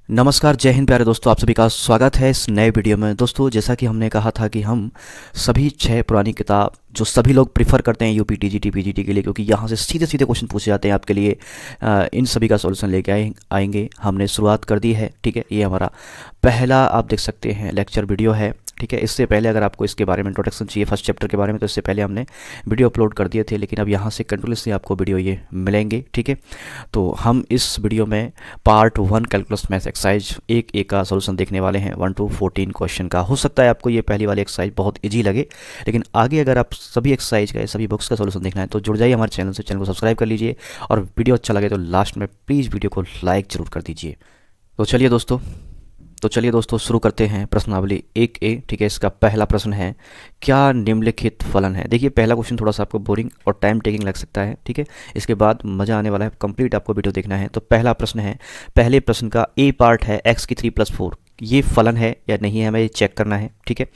नमस्कार, जय हिंद प्यारे दोस्तों। आप सभी का स्वागत है इस नए वीडियो में। दोस्तों, जैसा कि हमने कहा था कि हम सभी 6 पुरानी किताब जो सभी लोग प्रीफर करते हैं यूपी टीजीटी पीजीटी के लिए, क्योंकि यहाँ से सीधे सीधे क्वेश्चन पूछे जाते हैं आपके लिए, इन सभी का सॉल्यूशन लेके आएंगे। हमने शुरुआत कर दी है, ठीक है। ये हमारा पहला आप देख सकते हैं लेक्चर वीडियो है, ठीक है। इससे पहले अगर आपको इसके बारे में इंट्रोडक्शन चाहिए फर्स्ट चैप्टर के बारे में, तो इससे पहले हमने वीडियो अपलोड कर दिए थे, लेकिन अब यहाँ से कंटिन्यूसली आपको वीडियो ये मिलेंगे, ठीक है। तो हम इस वीडियो में part 1 calculus maths exercise 1A का सॉल्यूशन देखने वाले हैं, 1 to 14 क्वेश्चन का। हो सकता है आपको ये पहली वाली एक्सरसाइज बहुत इजी लगे, लेकिन आगे अगर आप सभी एक्सरसाइज का, सभी बुक्स का सॉल्यूशन देखना है तो जुड़ जाइए हमारे चैनल से। चैनल को सब्सक्राइब कर लीजिए, और वीडियो अच्छा लगे तो लास्ट में प्लीज़ वीडियो को लाइक जरूर कर दीजिए। तो चलिए दोस्तों शुरू करते हैं प्रश्नावली 1A, ठीक है। इसका पहला प्रश्न है, क्या निम्नलिखित फलन है। देखिए, पहला क्वेश्चन थोड़ा सा आपको बोरिंग और टाइम टेकिंग लग सकता है, ठीक है। इसके बाद मज़ा आने वाला है, कंप्लीट आपको वीडियो देखना है। तो पहला प्रश्न है, पहले प्रश्न का ए पार्ट है x की 3 + 4, ये फलन है या नहीं है, हमें ये चेक करना है, ठीक है।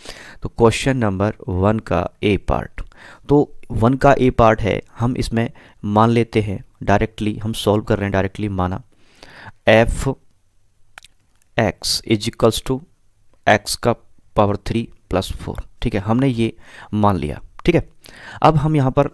तो क्वेश्चन नंबर 1 का ए पार्ट, तो 1 का ए पार्ट है, हम इसमें मान लेते हैं डायरेक्टली, हम सॉल्व कर रहे हैं डायरेक्टली, माना f x = x का पावर 3 + 4, ठीक है। हमने ये मान लिया, ठीक है। अब हम यहाँ पर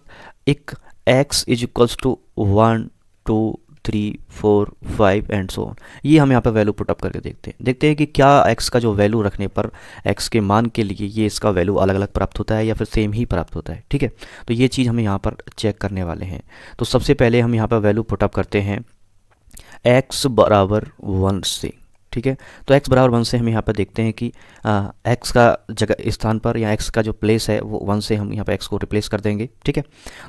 एक x = 1 2 3 4 5 एंड सो ऑन, ये हम यहाँ पर वैल्यू पुटअप करके देखते हैं कि क्या x का जो वैल्यू रखने पर x के मान के लिए ये इसका वैल्यू अलग अलग प्राप्त होता है या फिर सेम ही प्राप्त होता है, ठीक है। तो ये चीज़ हमें यहाँ पर चेक करने वाले हैं। तो सबसे पहले हम यहाँ पर वैल्यू पुटअप करते हैं x = 1 से, ठीक है। तो x = 1 से हम यहाँ पर देखते हैं कि x का जगह स्थान पर, या x का जो प्लेस है वो 1 से हम यहाँ पर x को रिप्लेस कर देंगे, ठीक है।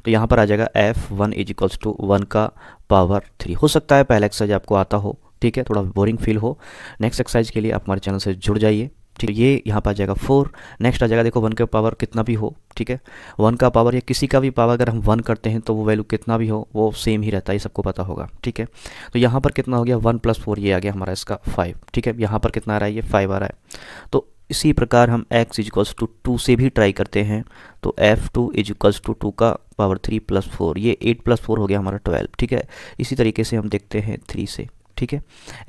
तो यहाँ पर आ जाएगा f1 = 1 का पावर 3। हो सकता है पहला एक्सरसाइज आपको आता हो, ठीक है, थोड़ा बोरिंग फील हो। नेक्स्ट एक्सरसाइज के लिए आप हमारे चैनल से जुड़ जाइए, ठीक है। ये यहाँ पर आ जाएगा 4। नेक्स्ट आ जाएगा, देखो 1 का पावर कितना भी हो, ठीक है, 1 का पावर या किसी का भी पावर अगर हम 1 करते हैं तो वो वैल्यू कितना भी हो वो सेम ही रहता है, ये सबको पता होगा, ठीक है। तो यहाँ पर कितना हो गया, 1 + 4, ये आ गया हमारा इसका 5, ठीक है। यहाँ पर कितना आ रहा है, ये 5 आ रहा है। तो इसी प्रकार हम x = 2 से भी ट्राई करते हैं। तो f2 = 2 का पावर 3 + 4, ये 8 + 4 हो गया हमारा 12, ठीक है। इसी तरीके से हम देखते हैं 3 से, ठीक है।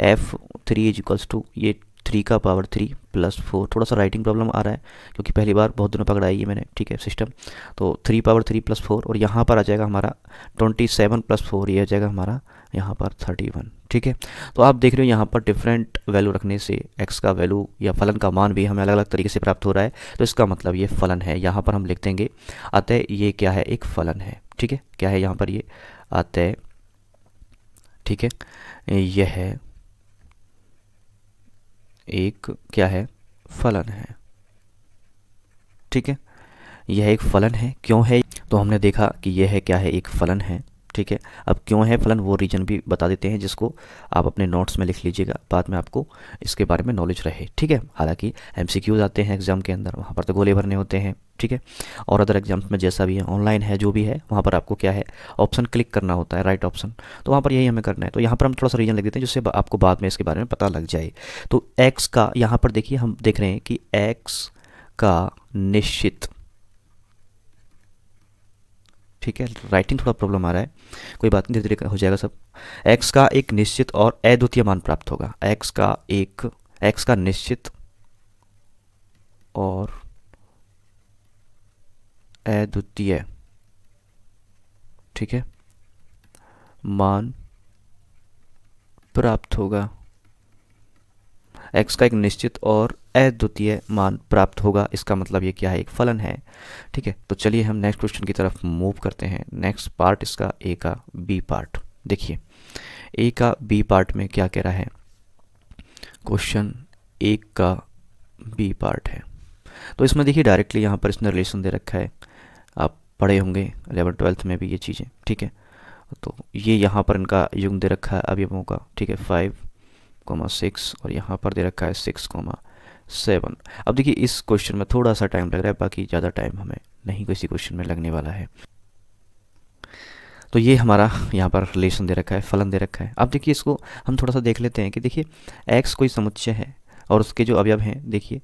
f3 = ये 3 का पावर 3 + 4, थोड़ा सा राइटिंग प्रॉब्लम आ रहा है क्योंकि पहली बार बहुत दिनों पकड़ाई है मैंने, ठीक है, सिस्टम। तो 3 पावर 3 + 4, और यहाँ पर आ जाएगा हमारा 27 + 4, ये आ जाएगा हमारा यहाँ पर 31, ठीक है। तो आप देख रहे हो यहाँ पर डिफरेंट वैल्यू रखने से x का वैल्यू या फलन का मान भी हमें अलग अलग तरीके से प्राप्त हो रहा है। तो इसका मतलब ये फलन है, यहाँ पर हम लिख देंगे अतः ये क्या है, एक फलन है, ठीक है। क्या है यहाँ पर, ये अतः, ठीक है, यह है एक क्या है, फलन है, ठीक है। यह एक फलन है। क्यों है, तो हमने देखा कि यह है क्या है, एक फलन है, ठीक है। अब क्यों है फलन, वो रीजन भी बता देते हैं, जिसको आप अपने नोट्स में लिख लीजिएगा, बाद में आपको इसके बारे में नॉलेज रहे, ठीक है। हालांकि MCQs आते हैं एग्जाम के अंदर, वहाँ पर तो गोले भरने होते हैं, ठीक है। और अदर एग्जाम्स में जैसा भी है, ऑनलाइन है, जो भी है, वहाँ पर आपको क्या है, ऑप्शन क्लिक करना होता है, राइट ऑप्शन, तो वहाँ पर यही हमें करना है। तो यहाँ पर हम थोड़ा सा रीजन लिख देते हैं जिससे आपको बाद में इसके बारे में पता लग जाए। तो x का यहाँ पर देखिए, हम देख रहे हैं कि x का निश्चित, ठीक है, राइटिंग थोड़ा प्रॉब्लम आ रहा है, कोई बात नहीं, धीरे धीरे हो जाएगा सब। x का एक निश्चित और अद्वितीय मान प्राप्त होगा। x का निश्चित और अद्वितीय, ठीक है, मान प्राप्त होगा। x का एक निश्चित और अद्वितीय मान प्राप्त होगा, इसका मतलब ये क्या है, एक फलन है, ठीक है। तो चलिए हम नेक्स्ट क्वेश्चन की तरफ मूव करते हैं। नेक्स्ट पार्ट इसका ए का बी पार्ट, देखिए ए का बी पार्ट में क्या कह रहा है, क्वेश्चन 1 का बी पार्ट है। तो इसमें देखिए डायरेक्टली यहाँ पर इसने रिलेशन दे रखा है, आप पढ़े होंगे 11th 12th में भी ये चीज़ें, ठीक है। तो ये यहाँ पर इनका युग्म दे रखा है अवयवों का, ठीक है, 5,6, और यहाँ पर दे रखा है 6,7। अब देखिए इस क्वेश्चन में थोड़ा सा टाइम लग रहा है, बाकी ज़्यादा टाइम हमें नहीं किसी क्वेश्चन में लगने वाला है। तो ये हमारा यहाँ पर रिलेशन दे रखा है, फलन दे रखा है। अब देखिए इसको हम थोड़ा सा देख लेते हैं कि देखिए x कोई समुच्चय है और उसके जो अवयव हैं, देखिए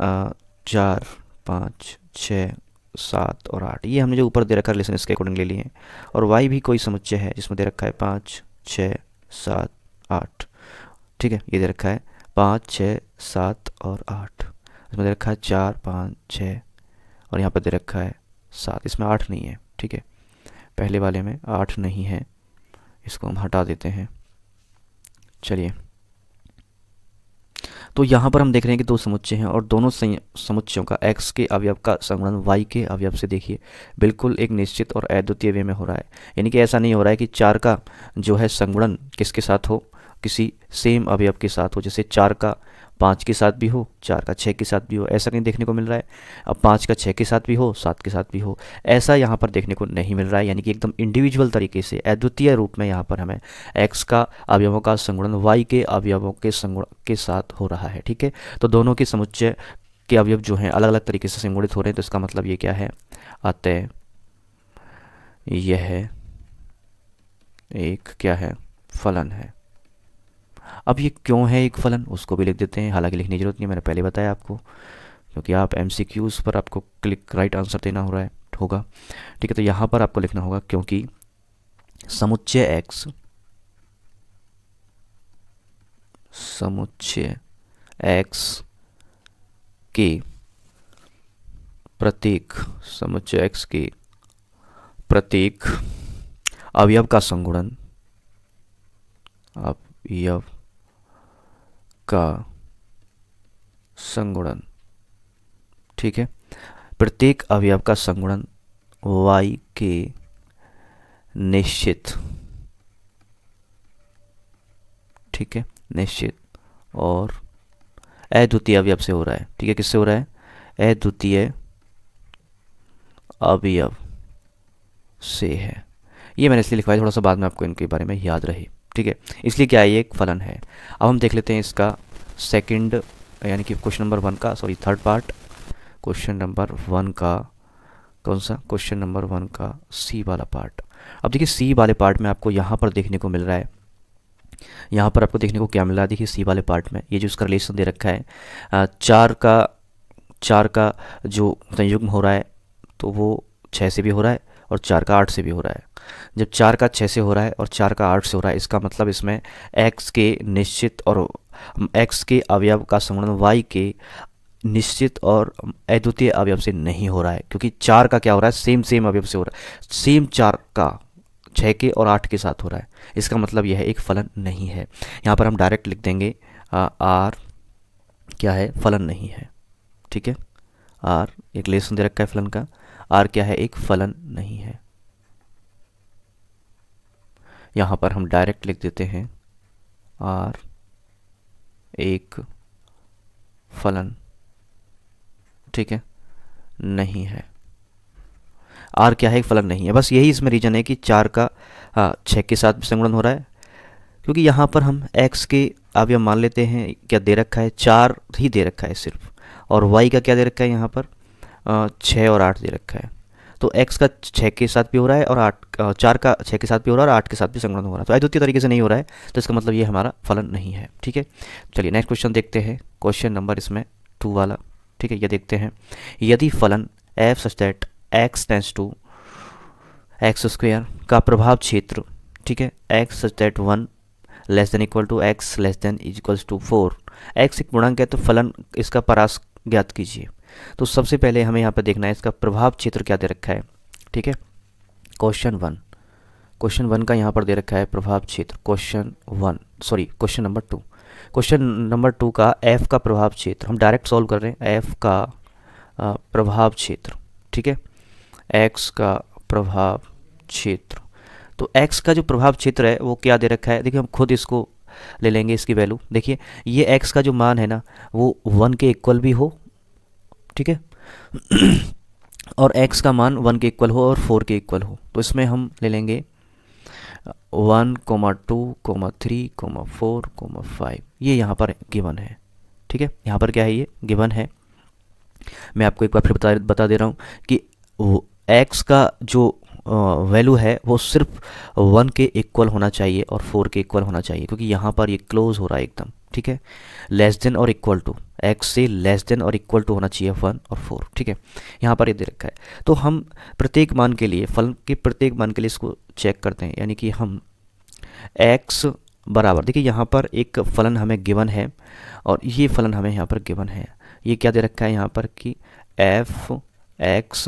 4 5 6 7 और 8, ये हमने जो ऊपर दे रखा है रिलेशन इसके अकॉर्डिंग ले लिए हैं। और y भी कोई समुच्चय है जिसमें दे रखा है 5 6 7 8, ठीक है, ये दे रखा है 5, 6, 7 और 8, इसमें दे रखा है 4, 5, 6 और यहाँ पर दे रखा है 7, इसमें 8 नहीं है। ठीक है, पहले वाले में 8 नहीं है, इसको हम हटा देते हैं। चलिए, तो यहाँ पर हम देख रहे हैं कि दो समुच्चय हैं और दोनों समुच्चयों का x के अवयव का संगुणन y के अवयव से देखिए बिल्कुल एक निश्चित और अद्वितीय वे में हो रहा है। यानी कि ऐसा नहीं हो रहा है कि 4 का जो है संगुणन किसके साथ हो, किसी सेम अवयव के साथ हो। जैसे 4 का 5 के साथ भी हो, 4 का 6 के साथ भी हो, ऐसा कहीं देखने को मिल रहा है। अब 5 का 6 के साथ भी हो, 7 के साथ भी हो, ऐसा यहाँ पर देखने को नहीं मिल रहा है। यानी कि एकदम इंडिविजुअल तरीके से अद्वितीय रूप में यहाँ पर हमें x का अवयवों का संगुणन y के अवयवों के संगुणन के साथ हो रहा है। ठीक है, तो दोनों के समुच्चय के अवयव जो हैं अलग अलग तरीके से संगुणित हो रहे हैं। तो इसका मतलब ये क्या है, अतः यह एक क्या है, फलन है। अब ये क्यों है एक फलन, उसको भी लिख देते हैं। हालांकि लिखने की जरूरत नहीं, मैंने पहले बताया आपको, क्योंकि आप MCQs पर आपको क्लिक राइट आंसर देना हो रहा है होगा। ठीक है, तो यहाँ पर आपको लिखना होगा क्योंकि समुच्चय x के प्रत्येक अवयव का संगुणन, ठीक है, प्रत्येक अवयव का संगुणन y के निश्चित, ठीक है, निश्चित और अद्वितीय अवयव से हो रहा है। ठीक है, किससे हो रहा है, अद्वितीय अवयव से है। ये मैंने इसलिए लिखवाया, थोड़ा सा बाद में आपको इनके बारे में याद रहे। ठीक है, इसलिए क्या है, ये एक फलन है। अब हम देख लेते हैं इसका सेकंड यानी कि क्वेश्चन नंबर 1 का, sorry third part, question number 1 का कौन सा, क्वेश्चन नंबर 1 का सी वाला पार्ट। अब देखिए सी वाले पार्ट में आपको यहाँ पर देखने को मिल रहा है, यहाँ पर आपको देखने को क्या मिल रहा है, देखिए सी वाले पार्ट में ये जो इसका रिलेशन दे रखा है, 4 का जो संयुग्म हो रहा है तो वो 6 से भी हो रहा है और 4 का 8 से भी हो रहा है। जब 4 का 6 से हो रहा है और 4 का 8 से हो रहा है, इसका मतलब इसमें x के निश्चित और x के अवयव का संगुणन y के निश्चित और अद्वितीय अवयव से नहीं हो रहा है, क्योंकि 4 का क्या हो रहा है, सेम अवयव से हो रहा है, सेम 4 का 6 के और 8 के साथ हो रहा है। इसका मतलब यह एक फलन नहीं है। यहाँ पर हम डायरेक्ट लिख देंगे r क्या है, फलन नहीं है। ठीक है, r एक रिलेशन दे रखा है फलन का, r क्या है, एक फलन नहीं है। यहाँ पर हम डायरेक्ट लिख देते हैं r एक फलन, ठीक है, नहीं है। r क्या है, एक फलन नहीं है। बस यही इसमें रीजन है कि 4 का 6 के साथ भी संगुणन हो रहा है, क्योंकि यहाँ पर हम x के अवयव मान लेते हैं, क्या दे रखा है, 4 ही दे रखा है सिर्फ, और y का क्या दे रखा है, यहाँ पर 6 और 8 दे रखा है। तो x का 6 के साथ भी हो रहा है और 4 का 6 के साथ भी हो रहा है और 8 के साथ भी संगुणन हो रहा है, तो अद्वितीय तरीके से नहीं हो रहा है, तो इसका मतलब ये हमारा फलन नहीं है। ठीक है, चलिए नेक्स्ट क्वेश्चन देखते हैं, क्वेश्चन नंबर इसमें 2 वाला। ठीक है, ये देखते हैं, यदि फलन f such that x tends to x square का प्रभाव क्षेत्र, ठीक है, x such that 1 less than equal to x less than equals to 4, x एक पूर्णांक है तो फलन इसका परास ज्ञात कीजिए। तो सबसे पहले हमें यहाँ पर देखना है इसका प्रभाव क्षेत्र क्या दे रखा है। ठीक है, क्वेश्चन 1 का यहाँ पर दे रखा है प्रभाव क्षेत्र, क्वेश्चन नंबर 2 का f का प्रभाव क्षेत्र, हम डायरेक्ट सॉल्व कर रहे हैं, f का प्रभाव क्षेत्र, ठीक है, x का प्रभाव क्षेत्र। तो x का जो प्रभाव क्षेत्र है वो क्या दे रखा है, देखिए हम खुद इसको ले लेंगे, इसकी वैल्यू देखिए, ये x का जो मान है ना वो 1 के इक्वल भी हो, ठीक है, और x का मान 1 के इक्वल हो और 4 के इक्वल हो। तो इसमें हम ले लेंगे 1, 2, 3, 4, 5, ये यहाँ पर गिवन है। ठीक है, यहाँ पर क्या है, ये गिवन है। मैं आपको एक बार फिर बता दे रहा हूँ कि x का जो वैल्यू है वो सिर्फ 1 के इक्वल होना चाहिए और 4 के इक्वल होना चाहिए, क्योंकि यहाँ पर ये क्लोज हो रहा है एकदम। ठीक है, लेस देन और इक्वल टू, x से लेस देन और इक्वल टू होना चाहिए 1 और 4। ठीक है, यहाँ पर ये दे रखा है। तो हम प्रत्येक मान के लिए, फलन के प्रत्येक मान के लिए इसको चेक करते हैं, यानी कि हम x बराबर, देखिए यहाँ पर एक फलन हमें गिवन है और ये फलन हमें यहाँ पर गिवन है। ये क्या दे रखा है यहाँ पर कि F x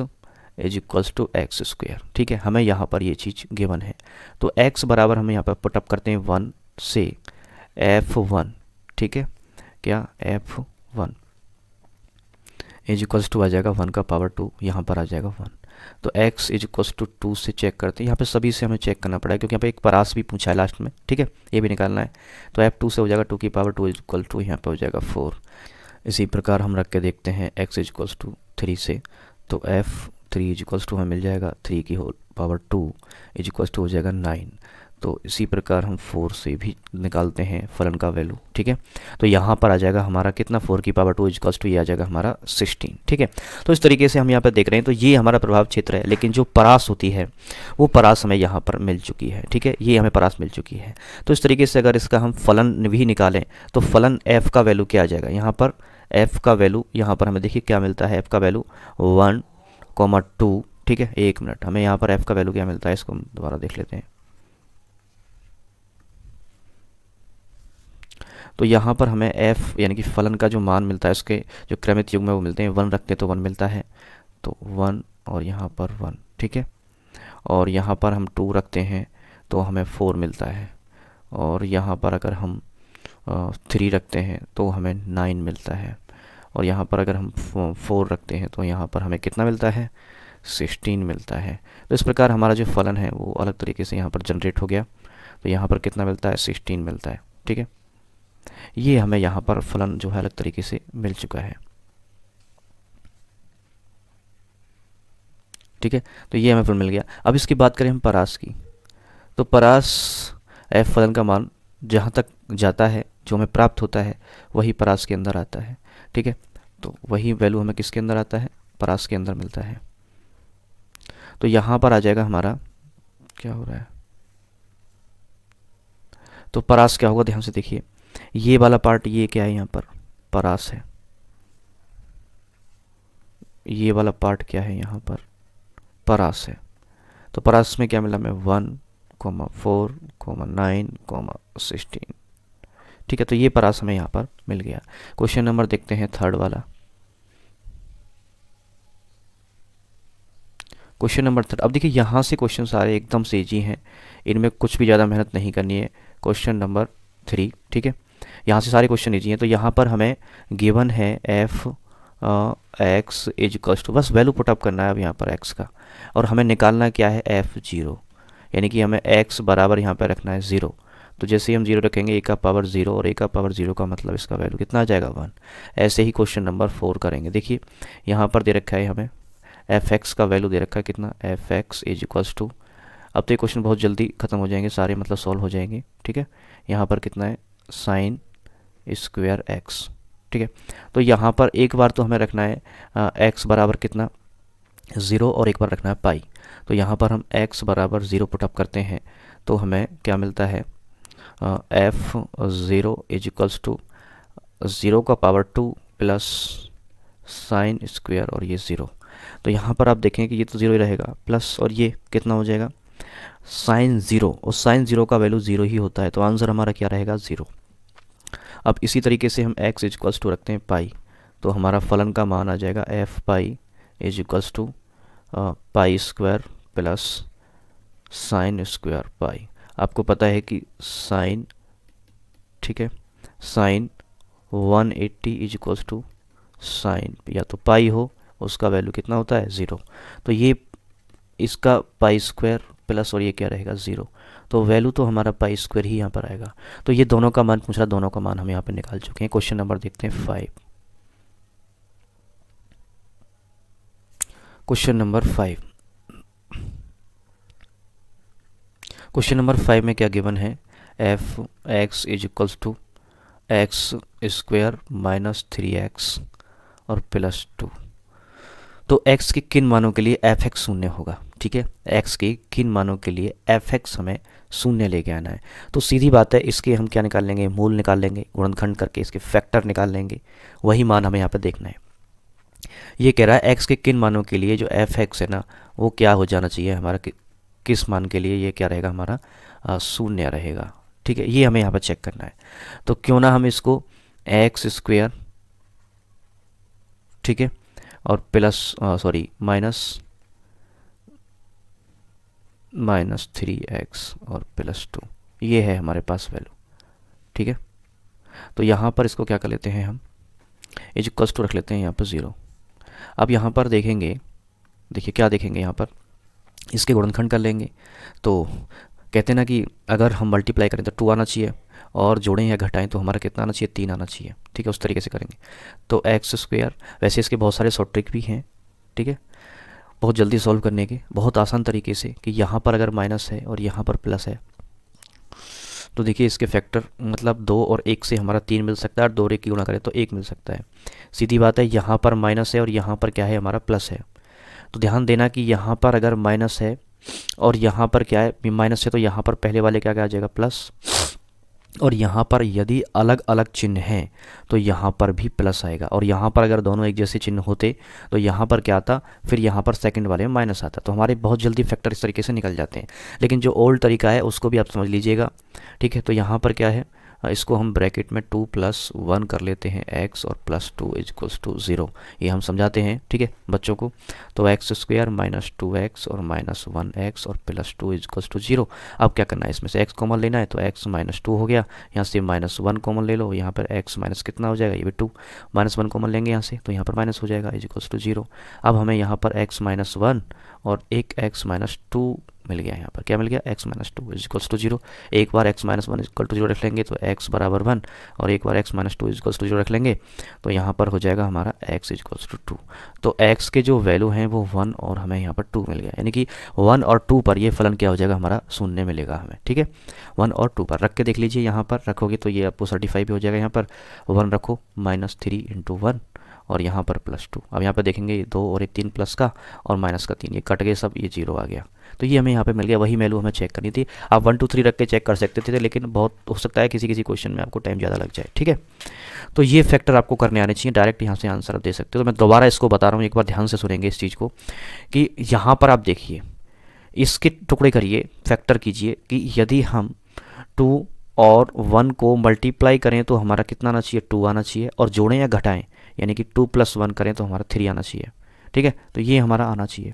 is equals to X square, ठीक है, हमें यहाँ पर ये चीज़ गिवन है। तो x बराबर हम यहाँ पर पुटअप करते हैं 1 से f1, ठीक है, क्या f1 इज इक्वल्स टू आ जाएगा 1 का पावर 2, यहाँ पर आ जाएगा 1। तो x इज इक्वल्स टू 2 से चेक करते हैं, यहाँ पे सभी से हमें चेक करना पड़ेगा क्योंकि यहाँ पे एक परास भी पूछा है लास्ट में, ठीक है, ये भी निकालना है। तो f2 से हो जाएगा 2 की पावर 2 इज इक्वल टू यहाँ पे हो जाएगा 4। इसी प्रकार हम रख के देखते हैं x इज इक्वल्स टू 3 से, तो f3 इज इक्वल्स टू हमें मिल जाएगा 3 की whole power 2 is equals to हो जाएगा 9। तो इसी प्रकार हम 4 से भी निकालते हैं फलन का वैल्यू, ठीक है। तो यहाँ पर आ जाएगा हमारा कितना 4 की पावर 2 इक्वल्स टू ये आ जाएगा हमारा 16, ठीक है। तो इस तरीके से हम यहाँ पर देख रहे हैं, तो ये हमारा प्रभाव क्षेत्र है, लेकिन जो परास होती है वो परास हमें यहाँ पर मिल चुकी है, ठीक है, ये हमें परास मिल चुकी है। तो इस तरीके से अगर इसका हम फलन भी निकालें तो फलन f का वैल्यू क्या आ जाएगा, यहाँ पर f का वैल्यू यहाँ पर हमें देखिए क्या मिलता है, f का वैल्यू 1,2, ठीक है। एक मिनट, हमें यहाँ पर f का वैल्यू क्या मिलता है, इसको हम दोबारा देख लेते हैं। तो यहाँ पर हमें f यानी कि फलन का जो मान मिलता है उसके जो क्रमित युग्म में वो मिलते हैं, 1 रखते हैं तो 1 मिलता है, तो 1 और यहाँ पर 1, ठीक है। और यहाँ पर हम 2 रखते हैं तो हमें 4 मिलता है, और यहाँ पर अगर हम 3 रखते हैं तो हमें 9 मिलता है, और यहाँ पर अगर हम 4 रखते हैं तो यहाँ पर हमें कितना मिलता है, 16 मिलता है। तो इस प्रकार हमारा जो फलन है वो अलग तरीके से यहाँ पर जनरेट हो गया। तो यहाँ पर कितना मिलता है, 16 मिलता है, ठीक है। ये हमें यहाँ पर फलन जो है अलग तरीके से मिल चुका है, ठीक है। तो ये हमें फलन मिल गया। अब इसकी बात करें हम परास की, तो परास f फलन का मान जहाँ तक जाता है जो हमें प्राप्त होता है वही परास के अंदर आता है, ठीक है। तो वही वैल्यू हमें किसके अंदर आता है, परास के अंदर मिलता है। तो यहाँ पर आ जाएगा हमारा, क्या हो रहा है, तो परास क्या होगा, ध्यान से देखिए, ये वाला पार्ट ये क्या है, यहाँ पर परास है, ये वाला पार्ट क्या है, यहाँ पर परास है। तो परास में क्या मिला हमें, 1, 4, 9, 16, ठीक है। तो ये परास हमें यहाँ पर मिल गया। क्वेश्चन नंबर देखते हैं थर्ड वाला। क्वेश्चन नंबर थर्ड, अब देखिए यहाँ से क्वेश्चन सारे एकदम से इजी हैं, इनमें कुछ भी ज़्यादा मेहनत नहीं करनी है। क्वेश्चन नंबर 3, ठीक है, यहाँ से सारे क्वेश्चन इजी हैं। तो यहाँ पर हमें गिवन है f x is equals to, बस वैल्यू पुटअप करना है अब यहाँ पर x का, और हमें निकालना क्या है f0, यानी कि हमें x बराबर यहाँ पर रखना है 0। तो जैसे ही हम 0 रखेंगे a का पावर 0, और a का पावर 0 का मतलब इसका वैल्यू कितना आ जाएगा, 1। ऐसे ही क्वेश्चन नंबर 4 करेंगे। देखिए यहाँ पर दे रखा है हमें fx का वैल्यू दे रखा है कितना, fx इज इक्वल्स टू, अब तो ये क्वेश्चन बहुत जल्दी ख़त्म हो जाएंगे सारे, मतलब सॉल्व हो जाएंगे, ठीक है। यहाँ पर कितना है, sin स्क्वायर x, ठीक है। तो यहाँ पर एक बार तो हमें रखना है x बराबर कितना, 0, और एक बार रखना है पाई। तो यहाँ पर हम x बराबर 0 पुटअप करते हैं तो हमें क्या मिलता है, f0 इज इक्वल्स टू 0 का पावर 2 प्लस साइन स्क्वायर, और ये 0। तो यहाँ पर आप देखें कि ये तो 0 ही रहेगा, प्लस और ये कितना हो जाएगा, साइन 0, और साइन 0 का वैल्यू 0 ही होता है, तो आंसर हमारा क्या रहेगा, 0। अब इसी तरीके से हम x इज इक्वल्स टू रखते हैं पाई, तो हमारा फलन का मान आ जाएगा f pi is equals to pi square plus sine square pi. आपको पता है कि साइन, ठीक है, sine 180 is equals to sine, या तो पाई हो उसका वैल्यू कितना होता है, 0। तो ये इसका पाई स्क्वायर प्लस और ये क्या रहेगा, 0। तो वैल्यू तो हमारा पाई स्क्वायर ही यहाँ पर आएगा। तो ये दोनों का मान पूछ रहा, दोनों का मान हम यहाँ पे निकाल चुके हैं। क्वेश्चन नंबर देखते हैं 5। क्वेश्चन नंबर 5, क्वेश्चन नंबर 5 में क्या गिवन है, f x is equals to X square minus 3x और प्लस 2। तो x के किन मानों के लिए f(x) शून्य होगा, ठीक है, x के किन मानों के लिए f(x) हमें शून्य लेके आना है। तो सीधी बात है, इसके हम क्या निकाल लेंगे, मूल निकाल लेंगे, गुणनखंड करके इसके फैक्टर निकाल लेंगे, वही मान हमें यहाँ पर देखना है। ये कह रहा है x के किन मानों के लिए जो f(x) है ना वो क्या हो जाना चाहिए हमारा, किस मान के लिए ये क्या रहेगा हमारा, शून्य रहेगा, ठीक है, ये हमें यहाँ पर चेक करना है। तो क्यों ना हम इसको एक्स स्क्वेयर, ठीक है, और प्लस सॉरी माइनस 3x और +2, ये है हमारे पास वैल्यू, ठीक है। तो यहाँ पर इसको क्या कर लेते हैं हम, इज इक्वल्स टू रख लेते हैं यहाँ पर 0। अब यहाँ पर देखेंगे, देखिए क्या देखेंगे यहाँ पर, इसके गुणनखंड कर लेंगे। तो कहते हैं ना कि अगर हम मल्टीप्लाई करें तो 2 आना चाहिए, और जोड़ें या घटाएं तो हमारा कितना आना चाहिए, 3 आना चाहिए, ठीक है। उस तरीके से करेंगे। तो एक्स स्क्वेयर, वैसे इसके बहुत सारे शॉर्ट ट्रिक भी हैं, ठीक है, बहुत जल्दी सॉल्व करने के, बहुत आसान तरीके से, कि यहाँ पर अगर माइनस है और यहाँ पर प्लस है तो देखिए इसके फैक्टर, मतलब 2 और 1 से हमारा 3 मिल सकता है, और 2 और 1 की गुणा करें तो 1 मिल सकता है। सीधी बात है, यहाँ पर माइनस है और यहाँ पर क्या है, हमारा प्लस है। तो ध्यान देना कि यहाँ पर अगर माइनस है और यहाँ पर क्या है, माइनस है, तो यहाँ पर पहले वाले क्या आ जाएगा, प्लस, और यहाँ पर यदि अलग अलग चिन्ह हैं तो यहाँ पर भी प्लस आएगा, और यहाँ पर अगर दोनों एक जैसे चिन्ह होते तो यहाँ पर क्या आता, फिर यहाँ पर सेकंड वाले में माइनस आता। तो हमारे बहुत जल्दी फैक्टर इस तरीके से निकल जाते हैं। लेकिन जो ओल्ड तरीका है उसको भी आप समझ लीजिएगा, ठीक है। तो यहाँ पर क्या है, इसको हम ब्रैकेट में 2 + 1 कर लेते हैं x, और +2 = 0, ये हम समझाते हैं, ठीक है, बच्चों को। तो x स्क्वेयर माइनस 2x और माइनस 1x और +2 = 0। अब क्या करना है, इसमें से x कॉमन लेना है, तो x -2 हो गया, यहाँ से -1 कॉमन ले लो, यहाँ पर x माइनस कितना हो जाएगा, ये भी 2, -1 कॉमन लेंगे यहाँ से, तो यहाँ पर माइनस हो जाएगा, = 0। अब हमें यहाँ पर x -1 और एक x -2 मिल गया, यहाँ पर क्या मिल गया, x -2 = 0। एक बार x -1 = 0 रख लेंगे तो x बराबर 1, और एक बार x -2 = 0 रख लेंगे तो यहाँ पर हो जाएगा हमारा x = 2। तो x के जो वैल्यू हैं वो 1 और हमें यहाँ पर 2 मिल गया, यानी कि 1 और 2 पर ये फलन क्या हो जाएगा, हमारा शून्य मिलेगा हमें, ठीक है। 1 और 2 पर रख के देख लीजिए, यहाँ पर रखोगे तो ये आपको सर्टिफाई भी हो जाएगा। यहाँ पर 1 रखो, -3 × 1, और यहाँ पर +2। अब यहाँ पर देखेंगे 2 और 1 3 प्लस का और माइनस का 3, ये कट गए सब, ये 0 आ गया। तो ये हमें यहाँ पे मिल गया, वही वैल्यू हमें चेक करनी थी। आप 1 2 3 रख के चेक कर सकते थे, लेकिन बहुत हो सकता है किसी किसी क्वेश्चन में आपको टाइम ज़्यादा लग जाए, ठीक है। तो ये फैक्टर आपको करने आने चाहिए, डायरेक्ट यहाँ से आंसर आप दे सकते हो। तो मैं दोबारा इसको बता रहा हूँ, एक बार ध्यान से सुनेंगे इस चीज़ को, कि यहाँ पर आप देखिए, इसके टुकड़े करिए, फैक्टर कीजिए कि यदि हम 2 और 1 को मल्टीप्लाई करें तो हमारा कितना आना चाहिए, 2 आना चाहिए, और जोड़ें या घटाएं यानी कि 2 + 1 करें तो हमारा 3 आना चाहिए, ठीक है। तो ये हमारा आना चाहिए,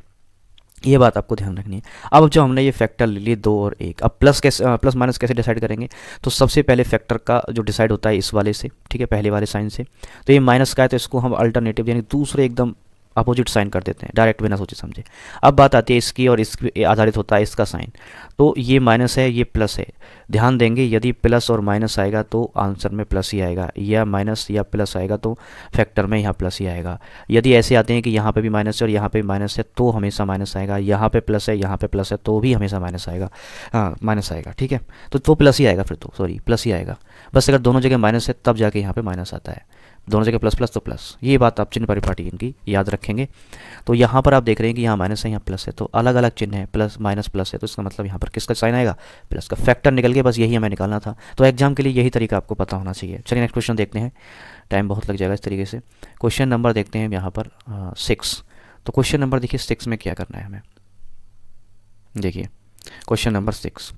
ये बात आपको ध्यान रखनी है। अब जो हमने ये फैक्टर ले लिए 2 और 1, अब प्लस माइनस कैसे डिसाइड करेंगे, तो सबसे पहले फैक्टर का जो डिसाइड होता है इस वाले से, ठीक है, पहले वाले साइन से। तो ये माइनस का है तो इसको हम अल्टरनेटिव यानी दूसरे एकदम अपोजिट साइन कर देते हैं, डायरेक्ट बिना सोचे समझे। अब बात आती है इसकी, और इस आधारित होता है इसका साइन। तो ये माइनस है, ये प्लस है, ध्यान देंगे यदि प्लस और माइनस आएगा तो आंसर में प्लस ही आएगा, या माइनस या प्लस आएगा तो फैक्टर में यहाँ प्लस ही आएगा। यदि ऐसे आते हैं कि यहाँ पे भी माइनस है और यहाँ पे भी माइनस है तो हमेशा माइनस आएगा, यहाँ पे प्लस है यहाँ पे प्लस है तो भी हमेशा माइनस आएगा, हाँ माइनस आएगा, ठीक है। तो प्लस ही आएगा, फिर तो सॉरी प्लस ही आएगा, बस अगर दोनों जगह माइनस है तब जाके यहाँ पे माइनस आता है, दोनों जगह प्लस प्लस तो प्लस। ये बात आप चिन्ह परिपाटी इनकी याद रखेंगे। तो यहाँ पर आप देख रहे हैं कि यहाँ माइनस है यहाँ प्लस है, तो अलग अलग चिन्ह है, प्लस माइनस प्लस है, तो इसका मतलब यहाँ पर किसका साइन आएगा, प्लस का। फैक्टर निकल के, बस यही हमें निकालना था। तो एग्जाम के लिए यही तरीका आपको पता होना चाहिए। चलिए नेक्स्ट क्वेश्चन देखते हैं, टाइम बहुत लग जाएगा इस तरीके से। क्वेश्चन नंबर देखते हैं यहाँ पर 6। तो क्वेश्चन नंबर देखिए 6 में क्या करना है हमें, देखिए क्वेश्चन नंबर 6।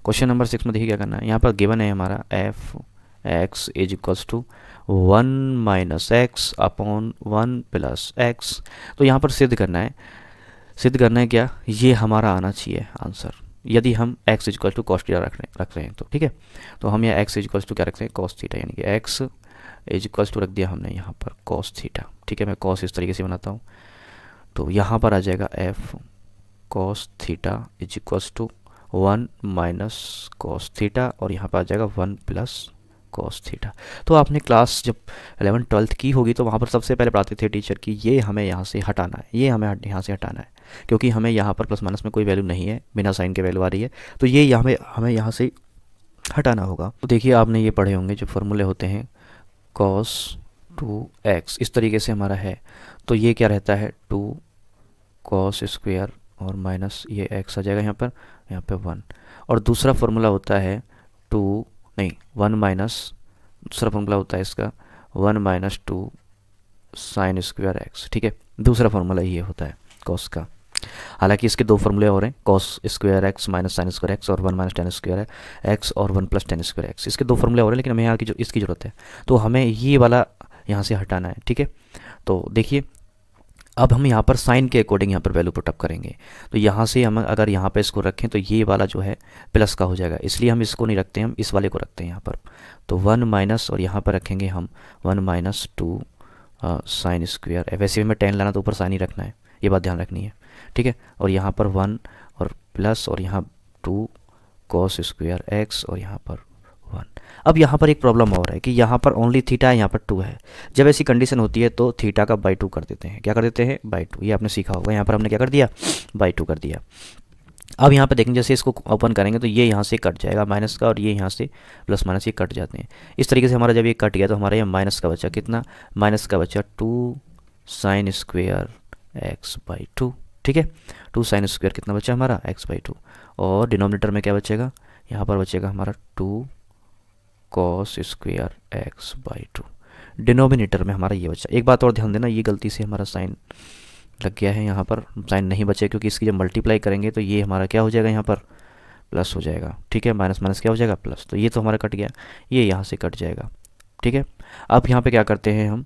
क्वेश्चन नंबर 6 में देखिए क्या करना है, यहाँ पर गिवन है हमारा f(x) = 1 - x अपॉन 1 + x। तो यहाँ पर सिद्ध करना है क्या, ये हमारा आना चाहिए आंसर, यदि हम x = cos थीटा रख रहे हैं तो, ठीक है। तो हम यहाँ x = क्या रखते हैं, cos थीटा, यानी कि x = रख दिया हमने यहाँ पर cos थीटा, ठीक है। मैं cos इस तरीके से बनाता हूँ, तो यहाँ पर आ जाएगा f cos theta = 1 - cos theta, और यहाँ पर आ जाएगा 1 + cos थीटा। तो आपने क्लास जब 11th 12th की होगी तो वहाँ पर सबसे पहले पढ़ाते थे टीचर कि ये हमें यहाँ से हटाना है, ये हमें यहाँ से हटाना है, क्योंकि हमें यहाँ पर प्लस माइनस में कोई वैल्यू नहीं है, बिना साइन के वैल्यू आ रही है, तो ये हमें यहाँ से हटाना होगा। तो देखिए आपने ये पढ़े होंगे जो फॉर्मूले होते हैं, cos 2x इस तरीके से हमारा है, तो ये क्या रहता है 2 cos² और माइनस ये x आ जाएगा यहाँ पे 1, और दूसरा फॉर्मूला होता है 1 दूसरा फॉर्मूला होता है इसका 1 - 2 sin² x, ठीक है। दूसरा फॉर्मूला ये होता है cos का। हालांकि इसके दो फॉर्मूले और हैं, cos square x minus sine square x और 1 माइनस टेन स्क्वायर एक्स और 1 प्लस टेन स्क्वायर एक्स, इसके दो फॉर्मूले और हैं, लेकिन हमें यहाँ की जो इसकी ज़रूरत है, तो हमें ये वाला यहाँ से हटाना है। ठीक है, तो देखिए अब हम यहाँ पर साइन के अकॉर्डिंग यहाँ पर वैल्यू पुटअप करेंगे। तो यहाँ से हम अगर यहाँ पर इसको रखें तो ये वाला जो है प्लस का हो जाएगा, इसलिए हम इसको नहीं रखते, हम इस वाले को रखते हैं यहाँ पर। तो 1 माइनस और यहाँ पर रखेंगे हम 1 माइनस 2 साइन स्क्वायर, वैसे भी मैं 10 लाना तो ऊपर साइन ही रखना है, ये बात ध्यान रखनी है। ठीक है, और यहाँ पर 1 और प्लस और यहाँ 2 कॉस स्क्वायर एक्स और यहाँ पर 1। अब यहाँ पर एक प्रॉब्लम और है कि यहाँ पर ओनली थीटा है, यहाँ पर 2 है। जब ऐसी कंडीशन होती है तो थीटा का बाई 2 कर देते हैं। क्या कर देते हैं? बाई 2। ये आपने सीखा होगा, यहाँ पर हमने क्या कर दिया? बाई 2 कर दिया। अब यहाँ पे देखेंगे जैसे इसको ओपन करेंगे तो ये यहाँ से कट जाएगा माइनस का, और ये यहाँ से प्लस माइनस ये कट जाते हैं। इस तरीके से हमारा जब ये कट गया तो हमारा यहाँ माइनस का बचा कितना? माइनस का बचा 2 साइन स्क्वायर एक्स बाई 2। ठीक है, 2 साइन स्क्वायर कितना बचा हमारा? X by 2। और डिनोमिनेटर में क्या बचेगा? यहाँ पर बचेगा हमारा 2 cos square x by 2। Denominator में हमारा ये बचा। एक बात और ध्यान देना, ये गलती से हमारा साइन लग गया है, यहाँ पर साइन नहीं बचे, क्योंकि इसकी जब मल्टीप्लाई करेंगे तो ये हमारा क्या हो जाएगा? यहाँ पर प्लस हो जाएगा। ठीक है, माइनस माइनस क्या हो जाएगा? प्लस। तो ये तो हमारा कट गया, ये यहाँ से कट जाएगा। ठीक है, अब यहाँ पे क्या करते हैं हम,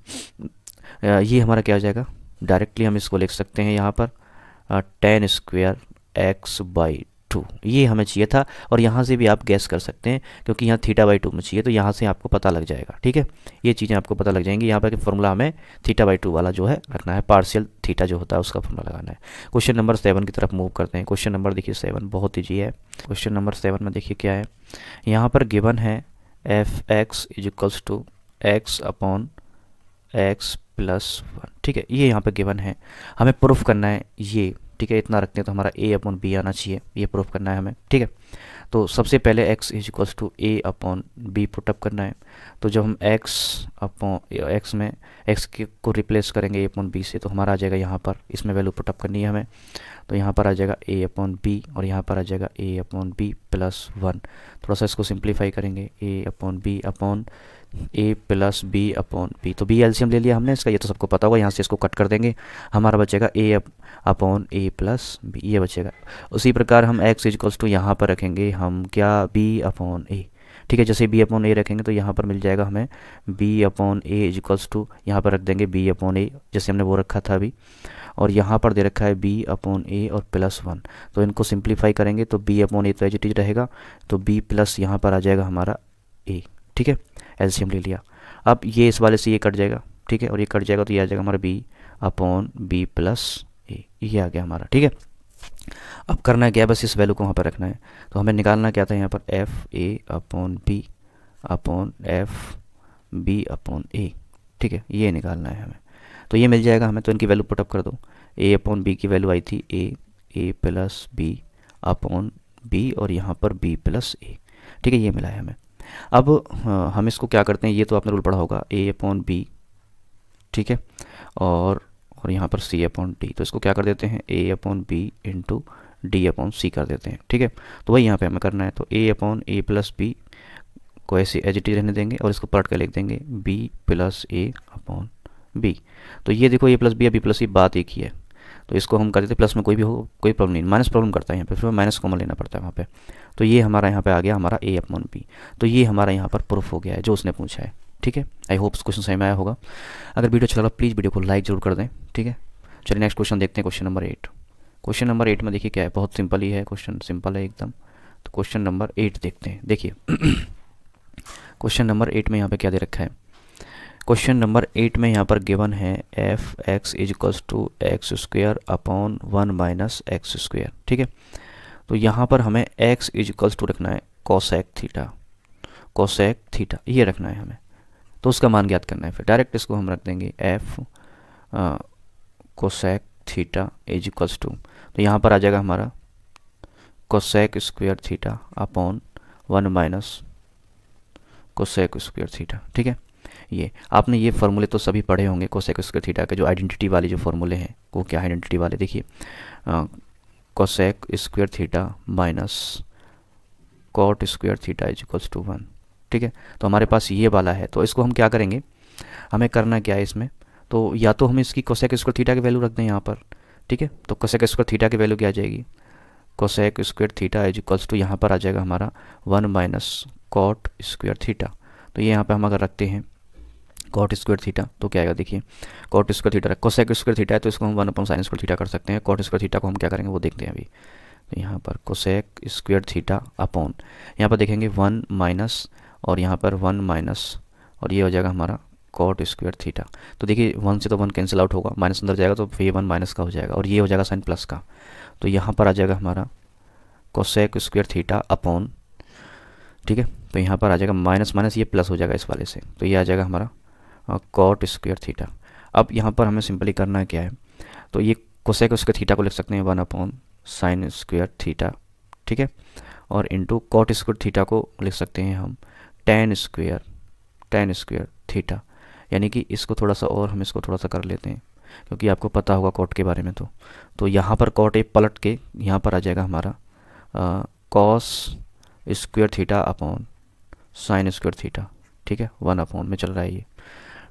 ये हमारा क्या हो जाएगा? डायरेक्टली हम इसको लिख सकते हैं यहाँ पर 10 स्क्वायर एक्स बाई 2, ये हमें चाहिए था। और यहाँ से भी आप गैस कर सकते हैं, क्योंकि यहाँ थीटा बाई 2 में चाहिए, तो यहाँ से आपको पता लग जाएगा। ठीक है, ये चीज़ें आपको पता लग जाएंगी। यहाँ पर फॉर्मूला हमें थीटा बाई 2 वाला जो है रखना है, पार्शियल थीटा जो होता है उसका फॉर्मूला लगाना है। क्वेश्चन नंबर 7 की तरफ मूव करते हैं। क्वेश्चन नंबर देखिए 7 बहुत ईजी है। क्वेश्चन नंबर 7 में देखिए क्या है, यहाँ पर गिवन है F x is equals to x upon X plus 1। ठीक है, ये यहाँ पर गिवन है, हमें प्रूफ करना है ये। ठीक है, इतना रखते हैं तो हमारा a अपॉन बी आना चाहिए, ये प्रूफ करना है हमें। ठीक है, तो सबसे पहले x is equals to a upon B put up करना है। तो जब हम x अपॉन x में x को रिप्लेस करेंगे a अपॉन बी से, तो हमारा आ जाएगा यहाँ पर, इसमें वैल्यू पुटअप करनी है हमें। तो यहाँ पर आ जाएगा a अपॉन बी और यहाँ पर आ जाएगा a अपॉन बी प्लस 1। थोड़ा सा इसको सिंप्लीफाई करेंगे, a upon B upon a plus B upon B. तो बी एलसीएम ले लिया हमने इसका, ये तो सबको पता होगा। यहाँ से इसको कट कर देंगे, हमारा बचेगा a upon a plus B, ये बचेगा। उसी प्रकार हम x इक्वल्स टू यहाँ पर रखेंगे हम क्या? b upon a। ठीक है, जैसे b अपॉन a रखेंगे तो यहाँ पर मिल जाएगा हमें b upon a equals to, यहाँ पर रख देंगे b अपॉन a जैसे हमने वो रखा था अभी, और यहाँ पर दे रखा है b अपॉन a और प्लस 1। तो इनको सिंप्लीफाई करेंगे तो b अपॉन a तो एज इट इज रहेगा, तो b प्लस यहाँ पर आ जाएगा हमारा a। ठीक है, एलसीएम ले लिया। अब ये इस वाले से ये कट जाएगा। ठीक है, और ये कट जाएगा तो ये आ जाएगा हमारा b upon b plus a, ये आ गया हमारा। ठीक है, अब करना है क्या? बस इस वैल्यू को वहाँ पर रखना है। तो हमें निकालना क्या था यहाँ पर? F A upon B upon F B upon A. ठीक है, ये निकालना है हमें, तो ये मिल जाएगा हमें। तो इनकी वैल्यू पुटअप कर दो। a अपॉन बी की वैल्यू आई थी a plus B upon B और यहाँ पर b प्लस a। ठीक है, ये मिला है हमें। अब हम इसको क्या करते हैं, ये तो आपने रूल पढ़ा होगा, a अपॉन बी। ठीक है, और यहाँ पर c अपॉन डी। तो इसको क्या कर देते हैं? a upon B into D upon C कर देते हैं। ठीक है, तो वही यहाँ पे हमें करना है। तो a upon a plus B को ऐसे एज इट इज रहने देंगे और इसको पलट कर लिख देंगे b plus a upon b। तो ये देखो a plus B, b plus C बात एक ही है, तो इसको हम कर देते प्लस में कोई भी हो कोई प्रॉब्लम नहीं, माइनस प्रॉब्लम करता है यहाँ पे, फिर माइनस कॉमन लेना पड़ता है वहाँ पे। तो ये हमारा यहाँ पे आ गया हमारा a अपॉन बी। तो ये हमारा यहाँ पर प्रूफ हो गया है जो उसने पूछा है। ठीक है, आई होप क्वेश्चन सही में आया होगा। अगर वीडियो अच्छा लगा प्लीज़ वीडियो को लाइक जरूर कर दें। ठीक है, चलिए नेक्स्ट क्वेश्चन देखते हैं। Question number 8। क्वेश्चन नंबर 8 में देखिए क्या है, बहुत सिंपल ही है क्वेश्चन, सिंपल है एकदम। तो क्वेश्चन नंबर 8 देखते हैं। देखिए क्वेश्चन नंबर 8 में यहाँ पे क्या दे रखा है? क्वेश्चन नंबर 8 में यहाँ पर गिवन है F x is equals to X square upon 1 minus X square. ठीक है, तो यहाँ पर हमें एक्स इज इक्वल्स टू रखना है कोसेक थीटा, कोसेक थीटा ये रखना है हमें। तो उसका मान ज्ञात करना है। फिर डायरेक्ट इसको हम रख देंगे F cosec theta is equals to, तो यहाँ पर आ जाएगा हमारा cosec square theta upon 1 minus cosec square theta. ठीक है, ये आपने ये फॉर्मूले तो सभी पढ़े होंगे कोसेक स्क्वायर थीटा के, जो आइडेंटिटी वाले जो फॉर्मूले हैं वो क्या है आइडेंटिटी वाले? देखिए cosec square theta minus cot square theta is equals to 1। ठीक है, तो हमारे पास ये वाला है, तो इसको हम क्या करेंगे, हमें करना क्या है इसमें? तो या तो हम इसकी कोसेक स्क्वायर थीटा की वैल्यू रख दें यहाँ पर, ठीक है। तो कोसेक स्क्वायर थीटा की वैल्यू क्या आ जाएगी, cosec square theta is equals to यहाँ पर आ जाएगा हमारा 1 माइनस कॉट स्क्वायर थीटा। तो ये यहाँ पर हम अगर रखते हैं कॉट स्क्वायर थीटा तो क्या आएगा, देखिए cot square theta cosec square theta है तो इसको हम 1 अपॉन साइन स्क्वायर थीटा कर सकते हैं। कॉट स्क्वायर थीटा को हम क्या करेंगे वो देखते हैं अभी। तो यहाँ पर कोसेक स्क्वायर थीटा अपॉन यहाँ पर देखेंगे 1 माइनस और यहाँ पर 1 माइनस और ये हो जाएगा हमारा कॉट स्क्वायर थीटा। तो देखिए 1 से तो 1 कैंसिल आउट होगा, माइनस अंदर जाएगा तो ये 1 माइनस का हो जाएगा और ये हो जाएगा साइन प्लस का। तो यहाँ पर आ जाएगा हमारा कोसेक स्क्वायर थीटा अपॉन, ठीक है। तो यहाँ पर आ जाएगा माइनस माइनस ये प्लस हो जाएगा इस वाले से, तो ये आ जाएगा हमारा कॉट स्क्वायर थीटा। अब यहाँ पर हमें सिंपली करना है क्या है, तो ये कोसेक स्क्वायर थीटा को लिख सकते हैं 1 अपॉन साइन स्क्वायर थीटा, ठीक है। और इंटू कॉट स्क्वायर थीटा को लिख सकते हैं हम टेन स्क्वायर थीटा। यानी कि इसको थोड़ा सा और हम इसको थोड़ा सा कर लेते हैं क्योंकि आपको पता होगा कॉट के बारे में। तो यहाँ पर कॉट ए पलट के यहाँ पर आ जाएगा हमारा cos square theta upon sine square theta, ठीक है। 1 अपॉन में चल रहा है ये,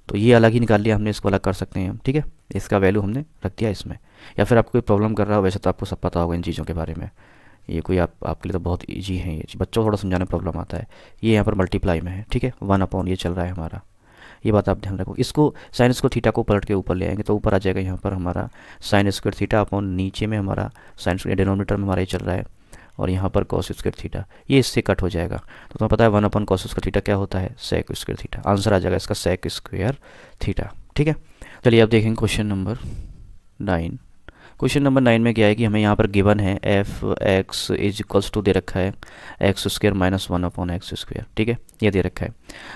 तो ये अलग ही निकाल लिया हमने, इसको अलग कर सकते हैं हम, ठीक है। इसका वैल्यू हमने रख दिया इसमें। या फिर आपको कोई प्रॉब्लम कर रहा हो, वैसे तो आपको सब पता होगा इन चीज़ों के बारे में, ये कोई आपके लिए तो बहुत ईजी है, ये बच्चों को थोड़ा समझाने में प्रॉब्लम आता है। ये यहाँ पर मल्टीप्लाई में है, ठीक है। 1 अपॉन ये चल रहा है हमारा, ये बात आप ध्यान रखो। इसको साइन स्क्वायर थीटा को पलट के ऊपर ले आएंगे तो ऊपर आ जाएगा यहाँ पर हमारा साइन स्क्वायर थीटा अपॉन नीचे में हमारा साइन स्क्वायर डिनोमिनेटर में हमारा ये चल रहा है और यहाँ पर कॉस स्क्वायर थीटा, ये इससे कट हो जाएगा। तो तुम्हें पता है 1 अपॉन कॉस स्क्वायर थीटा क्या होता है, सेक स्क्वायर थीटा। आंसर आ जाएगा इसका सेक स्क्वायर थीटा, ठीक है। चलिए अब देखेंगे क्वेश्चन नंबर 9। क्वेश्चन नंबर 9 में क्या है कि हमें यहाँ पर गिवन है F x is equals to दे रखा है X square minus 1 upon X square, ठीक है, ये दे रखा है।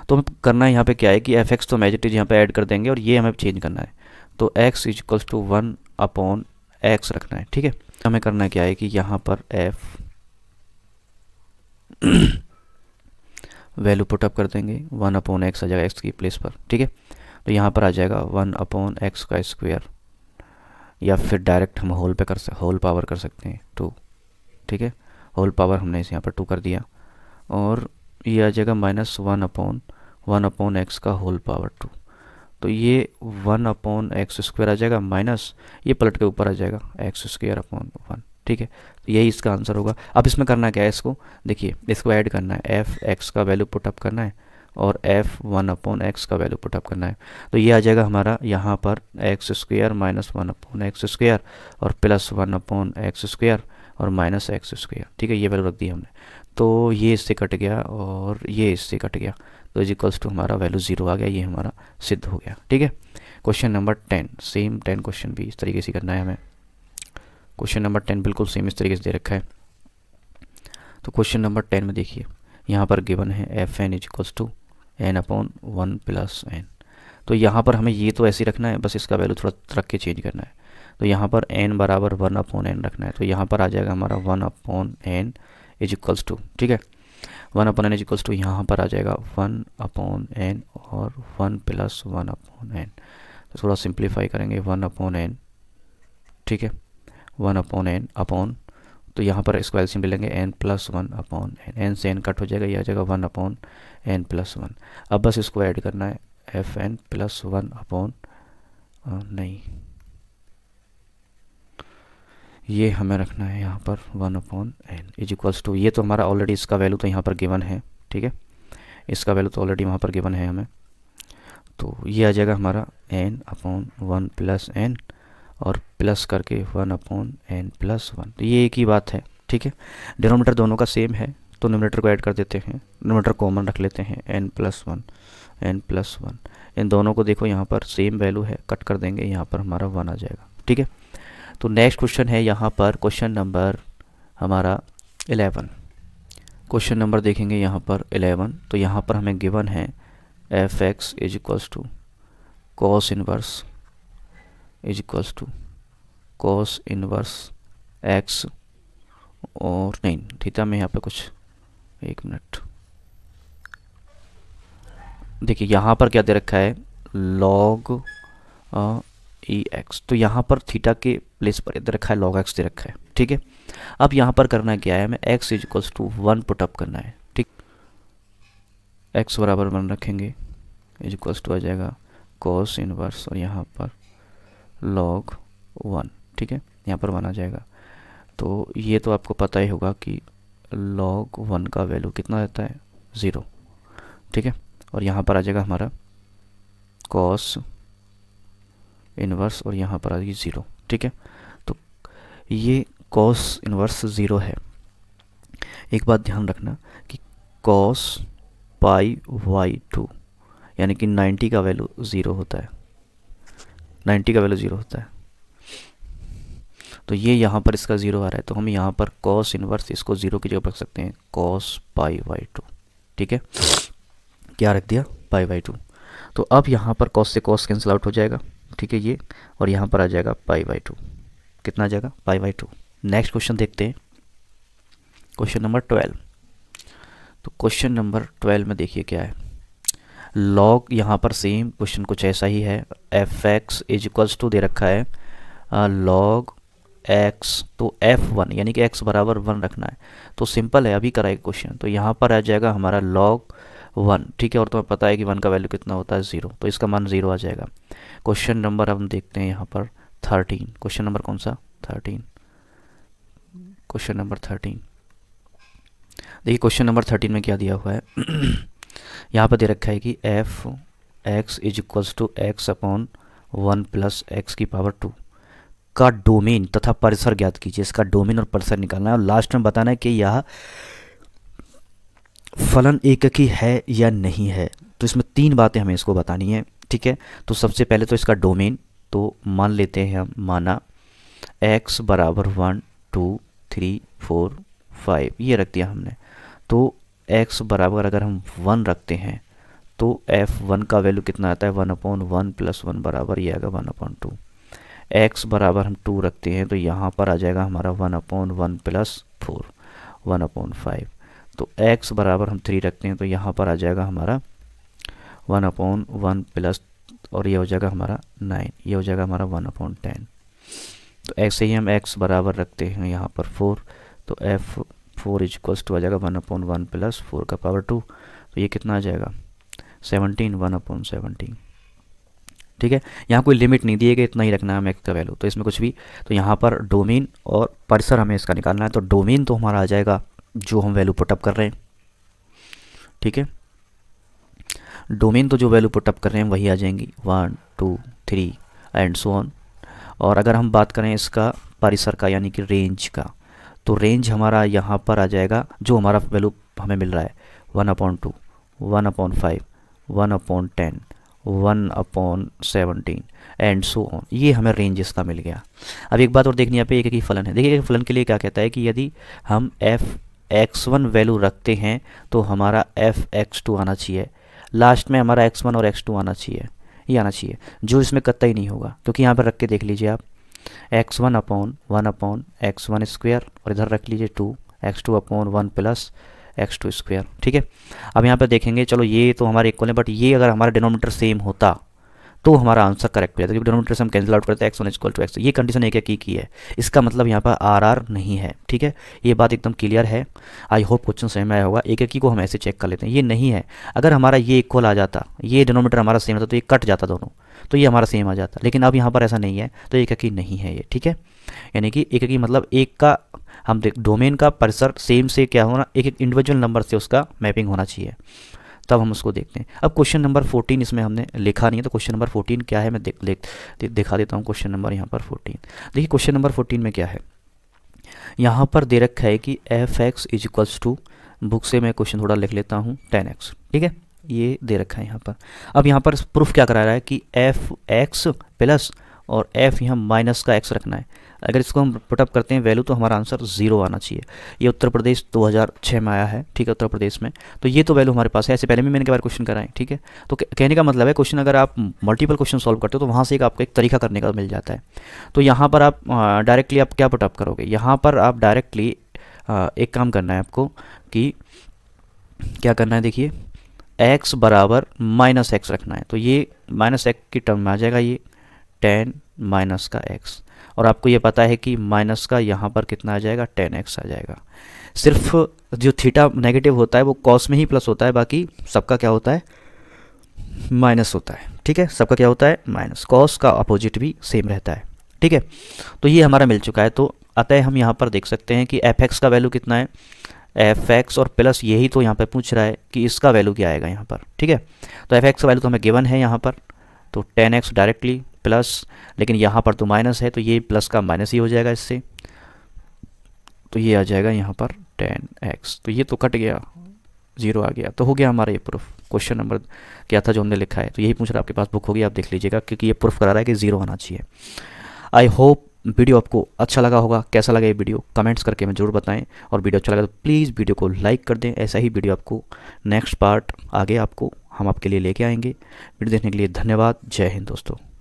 तो हमें करना है यहाँ पे क्या है कि एफ एक्स तो मैजिटिव यहाँ पे ऐड कर देंगे और ये हमें चेंज करना है। तो x is equals to 1 upon x रखना है, ठीक है। हमें करना क्या है कि यहाँ पर एफ वैल्यू पुटअप कर देंगे, 1 अपॉन एक्स आ जाएगा एक्स की प्लेस पर, ठीक है। तो यहाँ पर आ जाएगा 1 अपॉन एक्स का स्क्वायर, या फिर डायरेक्ट हम होल पावर कर सकते हैं 2, ठीक है। होल पावर हमने इसे यहाँ पर 2 कर दिया और ये आ जाएगा माइनस 1 अपॉन एक्स का होल पावर 2। तो ये 1 अपॉन एक्स स्क्वायर आ जाएगा माइनस ये पलट के ऊपर आ जाएगा एक्स स्क्वायर अपॉन 1, ठीक है। तो यही इसका आंसर होगा। अब इसमें करना क्या है, इसको देखिए, इसको ऐड करना है, एफ एक्स का वैल्यू पुटअप करना है और एफ 1 अपॉन एक्स का वैल्यू पुटअप करना है। तो ये आ जाएगा हमारा यहाँ पर x square minus 1 upon X square और प्लस 1 अपॉन एक्स स्क्वायर और माइनस एक्स स्क्वायर, ठीक है। ये वैल्यू रख दी हमने, तो ये इससे कट गया और ये इससे कट गया, तो इज इक्वल्स टू हमारा वैल्यू 0 आ गया, ये हमारा सिद्ध हो गया, ठीक है। क्वेश्चन नंबर 10, सेम 10 क्वेश्चन भी इस तरीके से करना है हमें। क्वेश्चन नंबर 10 बिल्कुल सेम इस तरीके से दे रखा है। तो क्वेश्चन नंबर 10 में देखिए यहाँ पर गिवन है f n is equals to n upon 1 plus n. तो यहाँ पर हमें ये तो ऐसे ही रखना है, बस इसका वैल्यू थोड़ा रख के चेंज करना है। तो यहाँ पर एन बराबर 1 अपॉन एन रखना है, तो यहाँ पर आ जाएगा हमारा 1 upon n is equals to, ठीक है, 1 upon n is equals to यहाँ पर आ जाएगा 1 अपॉन एन और 1 प्लस 1 अपॉन एन। तो थोड़ा सिंप्लीफाई करेंगे 1 अपॉन एन, ठीक है, 1 अपॉन एन अपॉन, तो यहाँ पर इसको एलसीएम ले लेंगे n plus 1 upon n, n से एन कट हो जाएगा, ये आ जाएगा 1 अपॉन एन प्लस 1। अब बस इसको ऐड करना है एफ एन प्लस 1 अपॉन नहीं, ये हमें रखना है यहाँ पर 1 upon n is equals to, ये तो हमारा ऑलरेडी इसका वैल्यू तो यहाँ पर गिवन है, ठीक है, इसका वैल्यू तो ऑलरेडी वहाँ पर गिवन है हमें। तो ये आ जाएगा हमारा एन अपॉन 1 प्लस एन और प्लस करके 1 अपॉन एन प्लस 1। तो ये एक ही बात है, ठीक है। डिनोमिनेटर दोनों का सेम है तो डिनोमिनेटर को ऐड कर देते हैं, डिनोमिनेटर कॉमन रख लेते हैं एन प्लस 1। इन दोनों को देखो यहाँ पर सेम वैल्यू है, कट कर देंगे, यहाँ पर हमारा 1 आ जाएगा, ठीक है। तो नेक्स्ट क्वेश्चन है यहाँ पर क्वेश्चन नंबर हमारा 11। क्वेश्चन नंबर देखेंगे यहाँ पर 11। तो यहाँ पर हमें गिवन है F x is equals to cos inverse is equals to cos inverse x और नहीं थीटा में यहाँ पे कुछ, एक मिनट, देखिए यहाँ पर क्या दे रखा है लॉग ई एक्स। तो यहाँ पर थीटा के प्लेस पर दे रखा है लॉग एक्स दे रखा है, ठीक है। अब यहाँ पर करना क्या है, हमें x is equals to 1 put up करना है, ठीक, एक्स बराबर 1 रखेंगे इज इक्वल्स टू आ जाएगा कॉस इनवर्स और यहाँ पर लॉग 1, ठीक है। यहाँ पर 1 आ जाएगा। तो ये तो आपको पता ही होगा कि log 1 का वैल्यू कितना रहता है, 0, ठीक है। और यहाँ पर आ जाएगा हमारा cos इनवर्स और यहाँ पर आ जाएगी 0, ठीक है। तो ये cos इनवर्स 0 है। एक बात ध्यान रखना कि cos पाई बाई 2 यानी कि 90 का वैल्यू 0 होता है, 90 का वैल्यू 0 होता है। तो ये यहाँ पर इसका 0 आ रहा है, तो हम यहाँ पर cos इनवर्स इसको 0 की जगह रख सकते हैं, cos पाई बाई 2, ठीक है। क्या रख दिया, पाई बाई 2। तो अब यहाँ पर cos से cos कैंसिल आउट हो जाएगा, ठीक है ये, और यहाँ पर आ जाएगा पाई बाई 2। कितना आ जाएगा, पाई बाई 2। नेक्स्ट क्वेश्चन देखते हैं, क्वेश्चन नंबर 12। तो क्वेश्चन नंबर 12 में देखिए क्या है, लॉग यहाँ पर सेम क्वेश्चन कुछ ऐसा ही है, F x is equals to दे रखा है लॉग एक्स, तो f1 यानी कि x बराबर 1 रखना है। तो सिंपल है, अभी कराएगा क्वेश्चन। तो यहाँ पर आ जाएगा हमारा log 1, ठीक है, और तुम्हें पता है कि 1 का वैल्यू कितना होता है, 0, तो इसका मान 0 आ जाएगा। क्वेश्चन नंबर अब हम देखते हैं यहाँ पर 13। क्वेश्चन नंबर कौन सा, 13। क्वेश्चन नंबर 13 देखिए, क्वेश्चन नंबर 13 में क्या दिया हुआ है यहाँ पर दे रखा है कि F x is equals to x upon 1 plus x की पावर 2 का डोमेन तथा परिसर ज्ञात कीजिए। इसका डोमेन और परिसर निकालना है और लास्ट में बताना है कि यह फलन एककी है या नहीं है। तो इसमें 3 बातें हमें इसको बतानी है, ठीक है। तो सबसे पहले तो इसका डोमेन, तो मान लेते हैं हम, माना x बराबर 1 2 3 4 5 ये रख दिया हमने। तो x बराबर अगर हम 1 रखते हैं तो f1 का वैल्यू कितना आता है, 1/1 प्लस 1 बराबर ये आएगा 1/2। x बराबर हम 2 रखते हैं तो यहाँ पर आ जाएगा हमारा 1/1 प्लस 4 1/5। तो x बराबर हम 3 रखते हैं तो यहाँ पर आ जाएगा हमारा 1/1 प्लस, और ये हो जाएगा हमारा 9, ये हो जाएगा हमारा 1/10। तो ऐसे ही हम x बराबर रखते हैं यहाँ पर 4, तो f4 इज इक्वल्स टू आ जाएगा 1/1 प्लस 4 का पावर 2, तो ये कितना आ जाएगा 17 1/17, ठीक है। यहाँ कोई लिमिट नहीं दिए गए, इतना ही रखना है हमें x का वैल्यू। तो इसमें कुछ भी, तो यहाँ पर डोमेन और परिसर हमें इसका निकालना है। तो डोमेन तो हमारा आ जाएगा जो हम वैल्यू पुटअप कर रहे हैं, ठीक है। डोमेन तो जो वैल्यू पुटअप कर रहे हैं वही आ जाएंगी 1 2 3 एंड सो ऑन। और अगर हम बात करें इसका परिसर का यानी कि रेंज का, तो रेंज हमारा यहाँ पर आ जाएगा जो हमारा वैल्यू हमें मिल रहा है 1/2 1/5 1/10 1/17 एंड सो ऑन, ये हमें रेंज इसका मिल गया। अब एक बात और देखनी है, यहाँ पे एक ही फलन है। देखिए फलन के लिए क्या कहता है कि यदि हम f(x1) वैल्यू रखते हैं तो हमारा f(x2) आना चाहिए, लास्ट में हमारा x1 और x2 आना चाहिए, ये आना चाहिए, जो इसमें कतई नहीं होगा। क्योंकि यहाँ पर रख के देख लीजिए आप, x1/1/x1 स्क्वायर और इधर रख लीजिए 2 x2/1 प्लस x2 स्क्वायर, ठीक है। अब यहाँ पर देखेंगे, चलो ये तो हमारे इक्वल है, बट ये अगर हमारा डिनोमिनेटर सेम होता तो हमारा आंसर करेक्ट हो जाता है, क्योंकि डिनोमिनेटर से हम कैंसिल आउट करते हैं x1 इक्वल टू x। ये कंडीशन एक की है, इसका मतलब यहाँ पर RR नहीं है, ठीक है। ये बात एकदम क्लियर है। आई होप क्वेश्चन समझ में आया होगा। एक की को हम ऐसे चेक कर लेते हैं, ये नहीं है। अगर हमारा ये इक्वल आ जाता, ये डिनोमिनेटर हमारा सेम होता तो ये कट जाता दोनों, तो ये हमारा सेम आ जाता। लेकिन अब यहाँ पर ऐसा नहीं है, तो एक की नहीं है ये, ठीक है। यानी कि एक की मतलब एक का हम डोमेन का परिसर सेम से क्या होना, एक एक इंडिविजुअल नंबर से उसका मैपिंग होना चाहिए, तब हम उसको देखते हैं। अब क्वेश्चन नंबर 14 इसमें हमने लिखा नहीं है, तो क्वेश्चन नंबर 14 क्या है मैं दिखा देता हूँ। क्वेश्चन नंबर यहाँ पर 14, देखिए क्वेश्चन नंबर 14 में क्या है, यहाँ पर दे रखा है कि f(x) is equals to, book से मैं क्वेश्चन थोड़ा लिख लेता हूँ, 10x, ठीक है, ये दे रखा है यहाँ पर। अब यहाँ पर प्रूफ क्या करा रहा है कि f(x) प्लस और f यहाँ माइनस का x रखना है। अगर इसको हम पुटअप करते हैं वैल्यू तो हमारा आंसर 0 आना चाहिए। ये उत्तर प्रदेश 2006 में आया है, ठीक है, उत्तर प्रदेश में। तो ये तो वैल्यू हमारे पास है, ऐसे पहले भी मैंने कई बार क्वेश्चन कराए, ठीक है। तो कहने का मतलब है क्वेश्चन अगर आप मल्टीपल क्वेश्चन सॉल्व करते हो तो वहाँ से एक आपको एक तरीका करने का मिल जाता है। तो यहाँ पर आप डायरेक्टली आप क्या पुटअप करोगे, यहाँ पर आप डायरेक्टली एक काम करना है आपको कि क्या करना है, देखिए x बराबर माइनस एक्स रखना है। तो ये माइनस एक्स की टर्म में आ जाएगा ये 10 माइनस का x, और आपको ये पता है कि माइनस का यहाँ पर कितना आ जाएगा 10x आ जाएगा। सिर्फ जो थीटा नेगेटिव होता है वो कॉस में ही प्लस होता है, बाकी सबका क्या होता है माइनस होता है, ठीक है। सबका क्या होता है माइनस, कॉस का अपोजिट भी सेम रहता है, ठीक है। तो ये हमारा मिल चुका है। तो अतः हम यहाँ पर देख सकते हैं कि एफ एक्स का वैल्यू कितना है, एफ एक्स और प्लस यही तो यहाँ पर पूछ रहा है कि इसका वैल्यू क्या आएगा यहाँ पर, ठीक है। तो एफ एक्स का वैल्यू तो हमें गिवन है यहाँ पर, तो 10x डायरेक्टली प्लस, लेकिन यहाँ पर तो माइनस है तो ये प्लस का माइनस ही हो जाएगा इससे, तो ये आ जाएगा यहाँ पर 10x, तो ये तो कट गया, 0 आ गया। तो हो गया हमारा ये प्रूफ। क्वेश्चन नंबर क्या था जो हमने लिखा है, तो यही पूछ रहा है, आपके पास बुक होगी आप देख लीजिएगा, क्योंकि ये प्रूफ करा रहा है कि 0 आना चाहिए। आई होप वीडियो आपको अच्छा लगा होगा। कैसा लगा ये वीडियो कमेंट्स करके हमें जरूर बताएं, और वीडियो अच्छा लगा तो प्लीज़ वीडियो को लाइक कर दें। ऐसा ही वीडियो आपको नेक्स्ट पार्ट आगे आपको हम आपके लिए लेके आएंगे। वीडियो देखने के लिए धन्यवाद। जय हिंद दोस्तों।